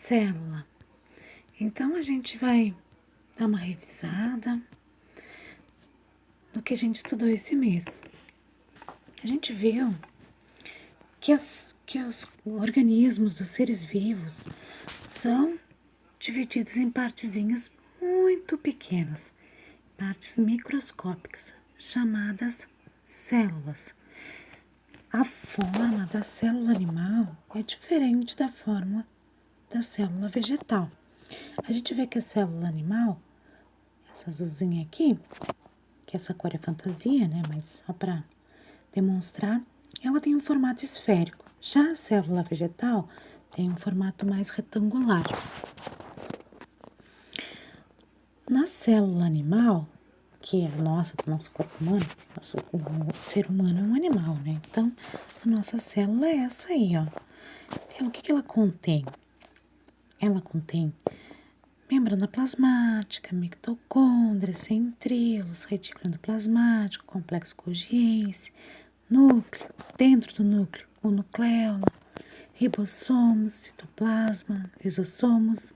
célula. Então, a gente vai dar uma revisada no que a gente estudou esse mês. A gente viu que os organismos dos seres vivos são divididos em partezinhas muito pequenas, partes microscópicas, chamadas células. A forma da célula animal é diferente da forma da célula vegetal. A gente vê que a célula animal, essa azulzinha aqui, que essa cor é fantasia, né? Mas só para demonstrar, ela tem um formato esférico. Já a célula vegetal tem um formato mais retangular. Na célula animal, que é a nossa, do nosso corpo humano, o ser humano é um animal, né? Então, a nossa célula é essa aí, ó. O que ela contém? Ela contém membrana plasmática, mitocôndrias, centríolos, retículo endoplasmático, complexo Golgiense, núcleo, dentro do núcleo, o nucleolo, ribossomos, citoplasma, lisossomos,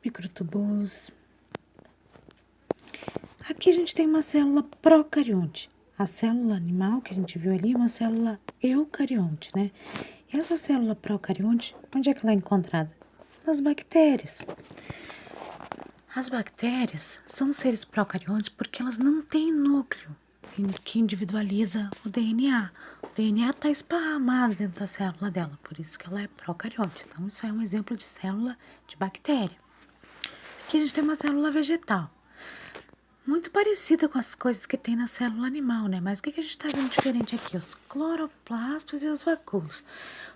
microtúbulos. Aqui a gente tem uma célula procarionte. A célula animal que a gente viu ali é uma célula eucarionte, né? E essa célula procarionte, onde é que ela é encontrada? Nas bactérias. As bactérias são seres procariontes porque elas não têm núcleo que individualiza o DNA. O DNA está esparramado dentro da célula dela, por isso que ela é procarionte. Então, isso é um exemplo de célula de bactéria. Aqui a gente tem uma célula vegetal, muito parecida com as coisas que tem na célula animal, né? Mas o que a gente está vendo diferente aqui? Os cloroplastos e os vacúolos.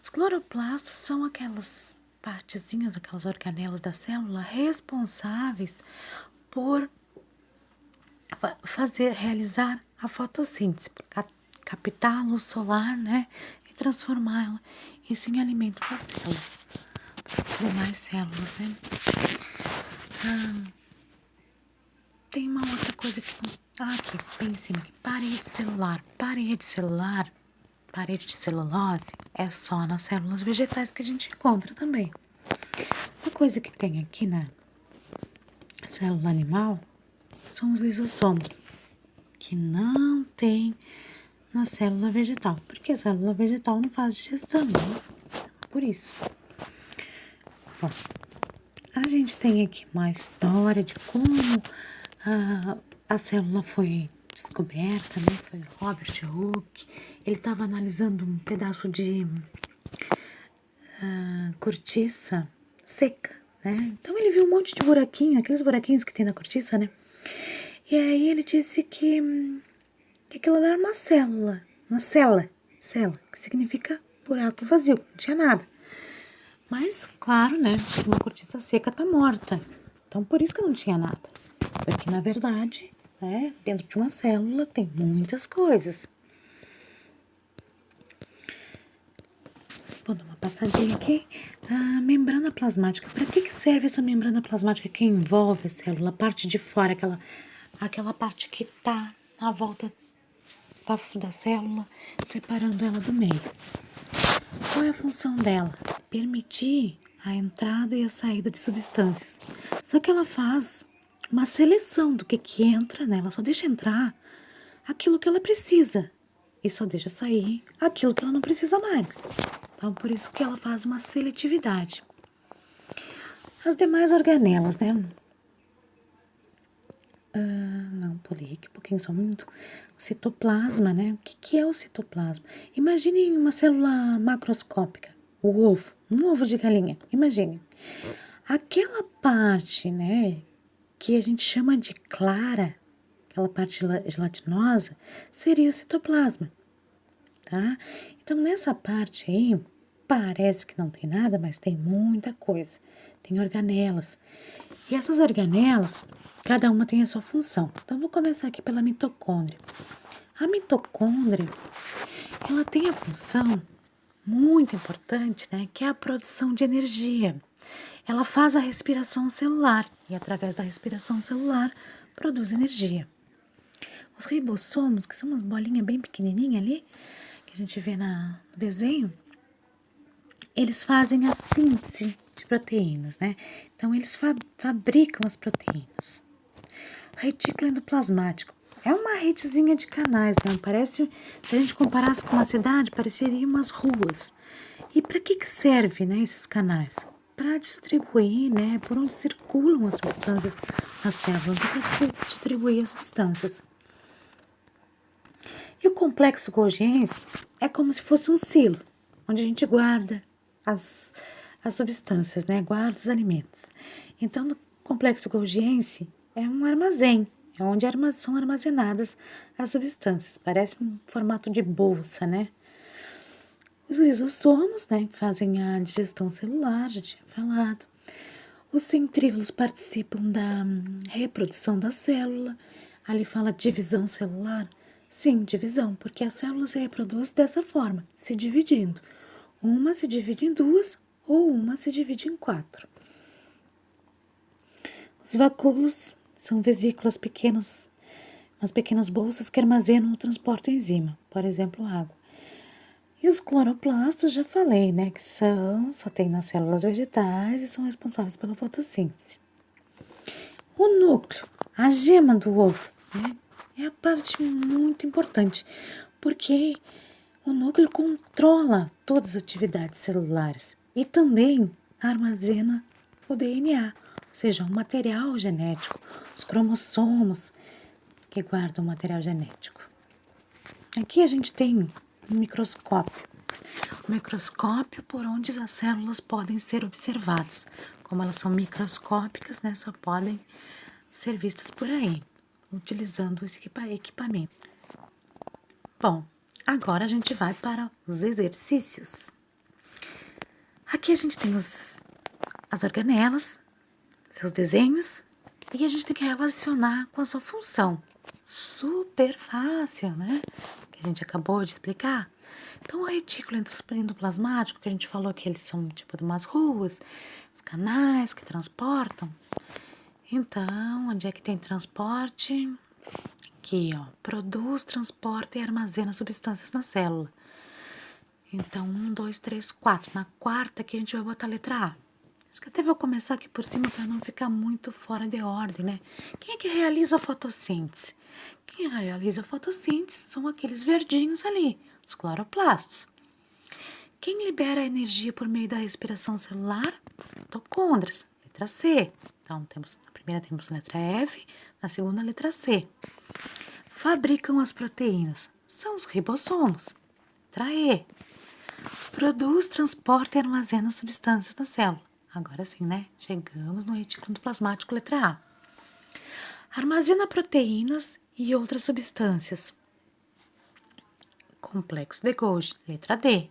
Os cloroplastos são aquelas partezinhas, aquelas organelas da célula responsáveis por realizar a fotossíntese, por captar a luz solar, né? E transformá-la isso em alimento para a célula, para as demais células, né? Tem uma outra coisa que... aqui, bem em cima, aqui, parede celular. Parede de celulose é só nas células vegetais que a gente encontra também. Uma coisa que tem aqui na célula animal são os lisossomos, que não tem na célula vegetal, porque a célula vegetal não faz digestão, né? Por isso. Bom, a gente tem aqui uma história de como a célula foi descoberta, né? Foi Robert Hooke. Ele estava analisando um pedaço de cortiça seca, né? Então ele viu um monte de buraquinho, aqueles buraquinhos que tem na cortiça, né? E aí ele disse que aquilo era uma célula, que significa buraco vazio, não tinha nada. Mas, claro, né? Uma cortiça seca tá morta. Então, por isso que não tinha nada. Porque, na verdade, né, dentro de uma célula tem muitas coisas. Vou dar uma passadinha aqui. A membrana plasmática. Para que serve essa membrana plasmática que envolve a célula? A parte de fora, aquela parte que tá na volta da célula, separando ela do meio. Qual é a função dela? Permitir a entrada e a saída de substâncias. Só que ela faz uma seleção do que entra, né? Ela só deixa entrar aquilo que ela precisa e só deixa sair aquilo que ela não precisa mais. Então, por isso que ela faz uma seletividade. As demais organelas, né? Não, pulei aqui um pouquinho, só muito. O citoplasma, né? O que é o citoplasma? Imaginem uma célula macroscópica, o ovo, um ovo de galinha. Imaginem. Aquela parte, né, que a gente chama de clara, aquela parte gelatinosa, seria o citoplasma, tá? Então, nessa parte aí, parece que não tem nada, mas tem muita coisa. Tem organelas. E essas organelas, cada uma tem a sua função. Então, vou começar aqui pela mitocôndria. A mitocôndria, ela tem a função muito importante, né, que é a produção de energia. Ela faz a respiração celular e, através da respiração celular, produz energia. Os ribossomos, que são umas bolinhas bem pequenininhas ali, que a gente vê no desenho, eles fazem a síntese de proteínas, né? Então, eles fabricam as proteínas. O retículo endoplasmático é uma redezinha de canais, né? Parece, se a gente comparasse com uma cidade, pareceria umas ruas. E para que serve, né, esses canais? Para distribuir, né, por onde circulam as substâncias na célula, para distribuir as substâncias. E o complexo Golgiense é como se fosse um silo, onde a gente guarda as substâncias, né, guarda os alimentos. Então, no complexo Golgiense é um armazém, é onde são armazenadas as substâncias. Parece um formato de bolsa, né? Os lisossomos, né, que fazem a digestão celular, já tinha falado. Os centríolos participam da reprodução da célula. Ali fala divisão celular. Sim, divisão, porque a célula se reproduz dessa forma, se dividindo. Uma se divide em duas ou uma se divide em quatro. Os vacúolos são vesículas pequenas, umas pequenas bolsas que armazenam ou transportam enzima, por exemplo, água. E os cloroplastos, já falei, né, que só tem nas células vegetais e são responsáveis pela fotossíntese. O núcleo, a gema do ovo, né, é a parte muito importante, porque o núcleo controla todas as atividades celulares e também armazena o DNA, ou seja, o material genético, os cromossomos que guardam o material genético. Aqui a gente tem um microscópio. O microscópio por onde as células podem ser observadas. Como elas são microscópicas, né, só podem ser vistas por aí, utilizando esse equipamento. Bom, agora a gente vai para os exercícios. Aqui a gente tem as organelas, seus desenhos, e a gente tem que relacionar com a sua função. Super fácil, né? Que a gente acabou de explicar. Então, o retículo endoplasmático, que a gente falou que eles são tipo de umas ruas, os canais que transportam. Então, onde é que tem transporte? Aqui, ó, produz, transporta e armazena substâncias na célula. Então, 1, 2, 3, 4. Na quarta aqui a gente vai botar a letra A. Acho que até vou começar aqui por cima para não ficar muito fora de ordem, né? Quem é que realiza a fotossíntese? Quem realiza a fotossíntese são aqueles verdinhos ali, os cloroplastos. Quem libera a energia por meio da respiração celular? Mitocôndrias, letra C. Então, na primeira temos a letra F, na segunda a letra C. Fabricam as proteínas? São os ribossomos, letra E. Produz, transporta e armazena substâncias na célula. Agora sim, né? Chegamos no retículo endoplasmático, letra A. Armazena proteínas e outras substâncias. Complexo de Golgi, letra D.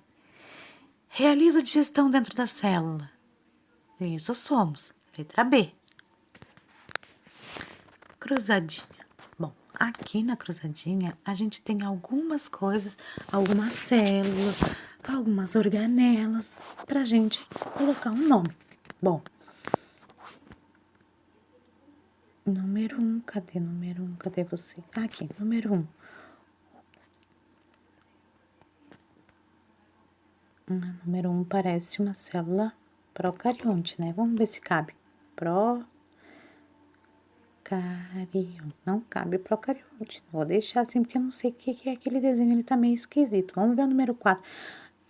Realiza a digestão dentro da célula. Lisossomos, letra B. Cruzadinha. Bom, aqui na cruzadinha a gente tem algumas coisas, algumas células, algumas organelas pra gente colocar um nome. Bom, número 1, cadê número 1? Cadê você? Aqui, número 1. Número 1 parece uma célula procarionte, né? Vamos ver se cabe. Procarionte. Não cabe procarionte. Vou deixar assim porque eu não sei o que é aquele desenho, ele tá meio esquisito. Vamos ver o número 4.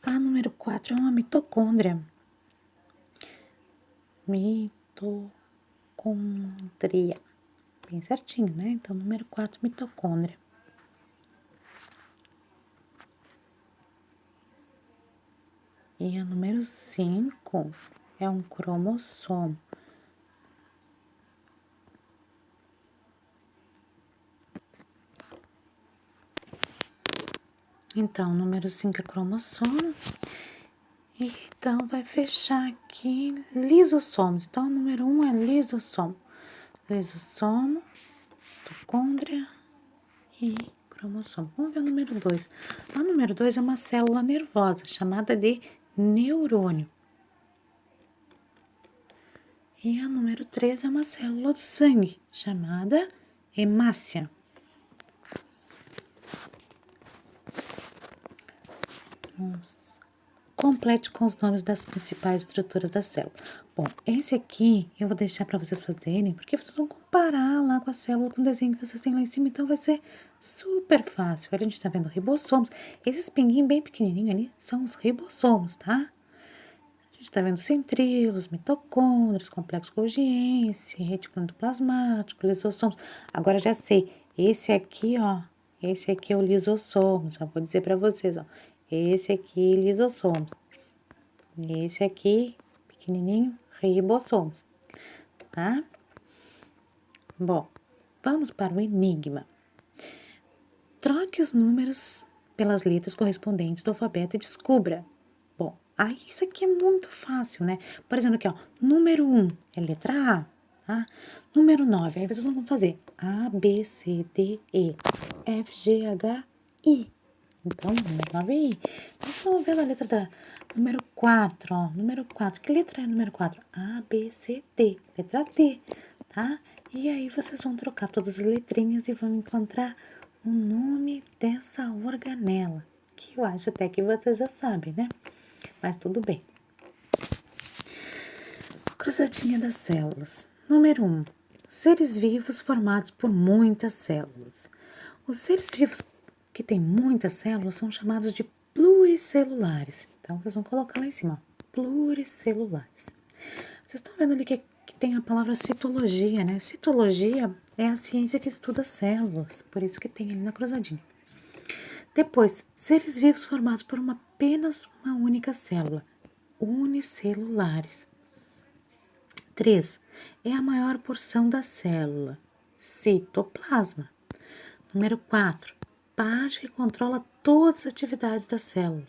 Número 4 é uma mitocôndria. Mitocôndria. Bem certinho, né? Então, número 4, mitocôndria. E a número 5 é um cromossomo. Então, número 5 é cromossomo. Então, vai fechar aqui lisossomos. Então, o número 1 é lisossomo. Lisossomo, mitocôndria e cromossomo. Vamos ver o número 2. O número 2 é uma célula nervosa, chamada de neurônio. E a número 3 é uma célula do sangue, chamada hemácia. complete com os nomes das principais estruturas da célula. Bom, esse aqui eu vou deixar para vocês fazerem, porque vocês vão comparar lá com a célula, com o desenho que vocês têm lá em cima, então vai ser super fácil. Olha, a gente tá vendo ribossomos. Esses pinguinhos bem pequenininhos ali são os ribossomos, tá? A gente tá vendo centríolos, mitocôndrias, complexo golgiense, retículo endoplasmático, lisossomos. Agora já sei, esse aqui, ó, esse aqui é o lisossomo, já vou dizer para vocês, ó. Esse aqui, lisossomos. Esse aqui, pequenininho, ribossomos, tá? Bom, vamos para o enigma. Troque os números pelas letras correspondentes do alfabeto e descubra. Bom, aí isso aqui é muito fácil, né? Por exemplo, aqui, ó, número 1 é letra A, tá? Número 9, aí vocês vão fazer A, B, C, D, E, F, G, H, I. Então, número 9 é I. Então, vamos ver a letra da número 4, ó. Número 4. Que letra é número 4? A, B, C, D. Letra D, tá? E aí, vocês vão trocar todas as letrinhas e vão encontrar o nome dessa organela. Que eu acho até que vocês já sabem, né? Mas tudo bem. Cruzadinha das células. Número 1. Seres vivos formados por muitas células. Os seres vivos que têm muitas células são chamados de pluricelulares. Então, vocês vão colocar lá em cima, ó, pluricelulares. Vocês estão vendo ali que tem a palavra citologia, né? Citologia é a ciência que estuda células, por isso que tem ali na cruzadinha. Depois, seres vivos formados por apenas uma única célula, unicelulares. 3. É a maior porção da célula, citoplasma. Número 4. Parte que controla todas as atividades da célula,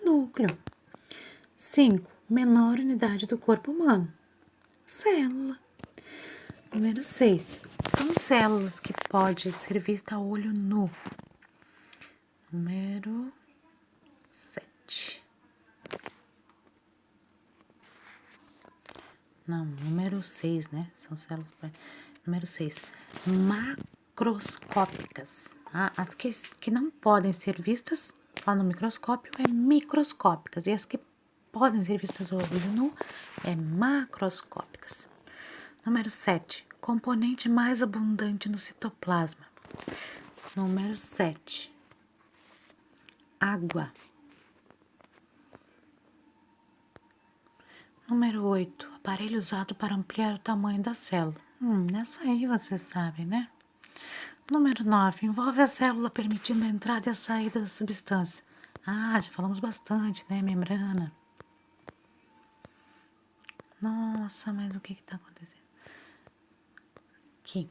núcleo. 5. Menor unidade do corpo humano, célula. Número 6. São células que podem ser vistas a olho nu. Número 7. Não, número 6, né? São células. Número 6. Macroscópicas. Tá? As que não podem ser vistas lá no microscópio é microscópicas. E as que podem ser vistas a olho nu é macroscópicas. Número 7. Componente mais abundante no citoplasma. Número 7. Água. Número 8. Aparelho usado para ampliar o tamanho da célula. Essa aí você sabe, né? Número 9. Envolve a célula permitindo a entrada e a saída da substância. Já falamos bastante, né? Membrana. Nossa, mas o que está acontecendo? Aqui.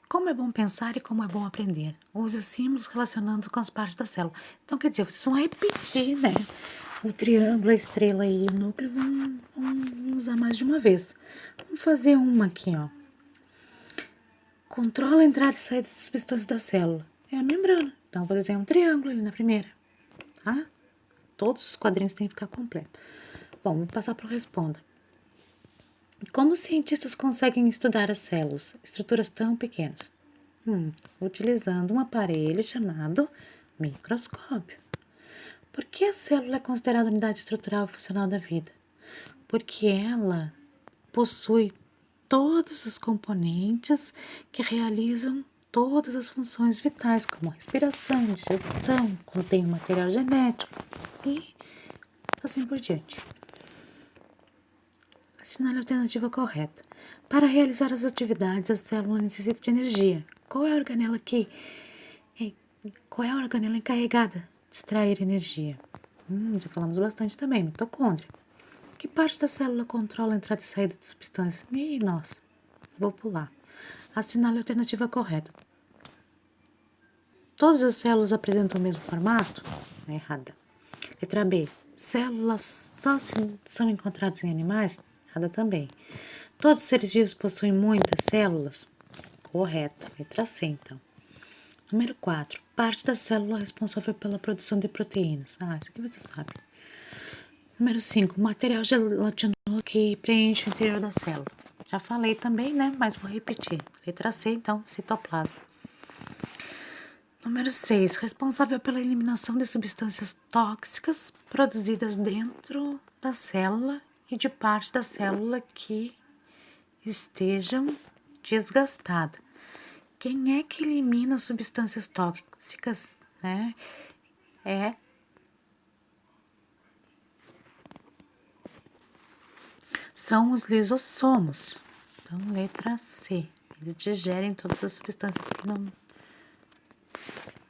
Como é bom pensar e como é bom aprender. Use os símbolos relacionando com as partes da célula. Então, quer dizer, vocês vão repetir, né? O triângulo, a estrela e o núcleo vão usar mais de uma vez. Vamos fazer uma aqui, ó. Controla a entrada e saída das substâncias da célula. É a membrana. Então, vou desenhar um triângulo ali na primeira, tá? Todos os quadrinhos têm que ficar completos. Bom, vamos passar para o responda. Como os cientistas conseguem estudar as células, estruturas tão pequenas? Utilizando um aparelho chamado microscópio. Por que a célula é considerada unidade estrutural e funcional da vida? Porque ela possui todos os componentes que realizam todas as funções vitais, como respiração, digestão, contém o material genético e assim por diante. Assinale a alternativa correta. Para realizar as atividades, a célula necessita de energia. Qual é a organela encarregada de extrair energia? Já falamos bastante também, mitocôndria. Que parte da célula controla a entrada e saída de substâncias? Nossa, vou pular. Assinale a alternativa correta. Todas as células apresentam o mesmo formato? Errada. Letra B. Células só são encontradas em animais? Errada também. Todos os seres vivos possuem muitas células? Correta. Letra C, então. Número 4. Parte da célula responsável pela produção de proteínas. Isso aqui você sabe. Número 5. Material gelatinoso que preenche o interior da célula. Já falei também, né? Mas vou repetir. Letra C, então, citoplasma. Número 6, responsável pela eliminação de substâncias tóxicas produzidas dentro da célula e de parte da célula que estejam desgastadas. Quem é que elimina substâncias tóxicas, né? São os lisossomos. Então, letra C. Eles digerem todas as substâncias que não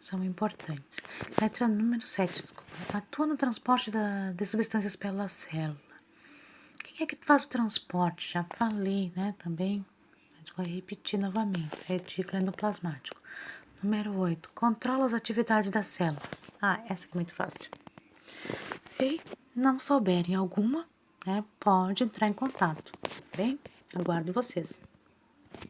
são importantes. Letra número 7, desculpa. Atua no transporte de substâncias pela célula. Quem é que faz o transporte? Já falei, né, também. Mas vou repetir novamente. Retículo endoplasmático. Número 8. Controla as atividades da célula. Essa aqui é muito fácil. Se não souberem alguma, né, pode entrar em contato, tá bem? Aguardo vocês.